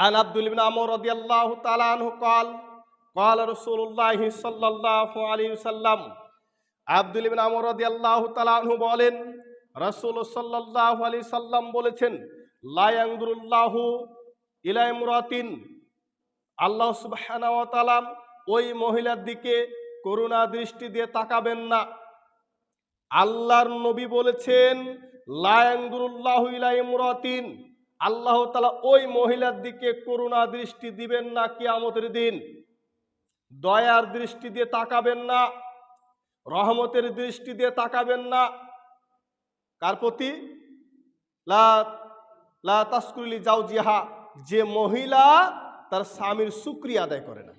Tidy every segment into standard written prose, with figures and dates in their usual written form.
আন আব্দুল ইবনে আমর রাদিয়াল্লাহু তাআলা আনহু قال قال رسول الله صلى الله عليه وسلم আব্দুল ইবনে আমর রাদিয়াল্লাহু তাআলা আনহু বলেন, রাসূল সাল্লাল্লাহু আলাইহি সাল্লাম বলেছেন, লা ইয়ানজুরুল্লাহু ইলা ইমরাতিন, আল্লাহ সুবহানাহু ওয়া তাআলা ওই মহিলার দিকে করুণা দৃষ্টি দিয়ে তাকাবেন না। আল্লাহর নবী বলেছেন, লা ইয়ানজুরুল্লাহু ইলা ইমরাতিন, আল্লাহ তাআলা ওই মহিলার দিকে করুণা দৃষ্টি দিবেন না কিয়ামতের দিন। দয়ার দৃষ্টি দিয়ে তাকাবেন না, রহমতের দৃষ্টি দিয়ে তাকাবেন না। কার প্রতি? লা লা তাশকুরুলি জাওজিহা, যে মহিলা তার স্বামীর শুকরিয়া আদায় করে না,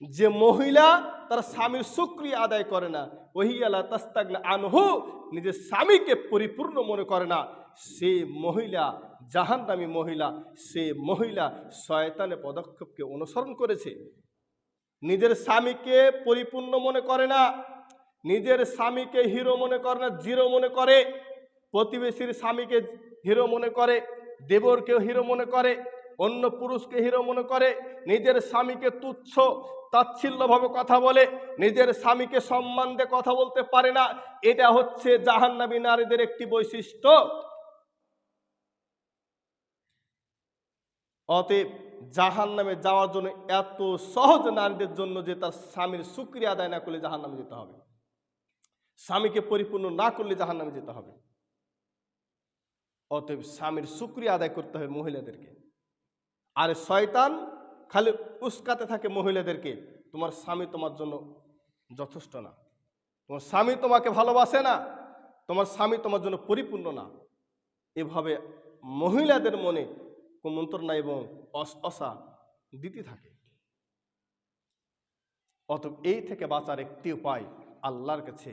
যে মহিলা তার স্বামীর শুকরিয়া আদায় করে না, ওহিয়া লা তাস্তাগনা আনহু, নিজের স্বামীকে পরিপূর্ণ মনে করে না, সে মহিলা জাহান্নামী মহিলা, সে মহিলা শয়তানের পদক্ষেপকে অনুসরণ করেছে। নিজের স্বামীকে পরিপূর্ণ মনে করে না, নিজের স্বামীকে হিরো মনে করে না, জিরো মনে করে। প্রতিবেশীর স্বামীকে হিরো মনে করে, দেবরকেও হিরো মনে করে, অন্য পুরুষকে হিরো মনে করে। নিজের স্বামীকে তুচ্ছ তাচ্ছিল্যভাবে কথা বলে, নিজের স্বামীকে সম্মান দিয়ে কথা বলতে পারে না। এটা হচ্ছে জাহান্নামী নারীদের একটি বৈশিষ্ট্য। অতএব জাহান্নামে যাওয়ার জন্য এত সহজ নারীদের জন্য যে তার স্বামীর শুকরিয়া আদায় না করলে জাহান্নামে যেতে হবে, স্বামীকে পরিপূর্ণ না করলে জাহান্নামে যেতে হবে। অতএব স্বামীর শুকরিয়া আদায় করতে হবে মহিলাদেরকে। আর শয়তান খালি উস্কাতে থাকে মহিলাদেরকে, তোমার স্বামী তোমার জন্য যথেষ্ট না, তোমার স্বামী তোমাকে ভালোবাসে না, তোমার স্বামী তোমার জন্য পরিপূর্ণ না। এভাবে মহিলাদের মনে কুমন্ত্রণা এবং আশা দিতে থাকে। অতএব এই থেকে বাঁচার একটি উপায়, আল্লাহর কাছে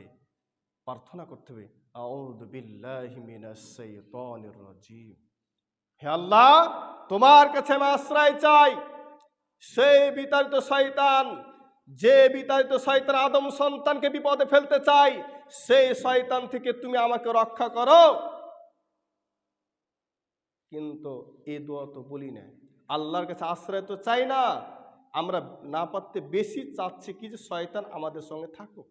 প্রার্থনা করতে হবে, আউযু বিল্লাহি মিনাশ শাইতানির রাজিম। হে আল্লাহ, তোমার কাছে আমি আশ্রয় চাই সেই বিতাড়িত শয়তান, যে বিতাড়িত শয়তান আদম সন্তানকে বিপদে ফেলতে চাই, সেই শয়তান থেকে তুমি আমাকে রক্ষা করো। কিন্তু এই দোয়া তো বলি না, আল্লাহর কাছে আশ্রয় তো চাই না, আমরা না পারতে বেশি চাচ্ছি কি যে শয়তান আমাদের সঙ্গে থাকুক।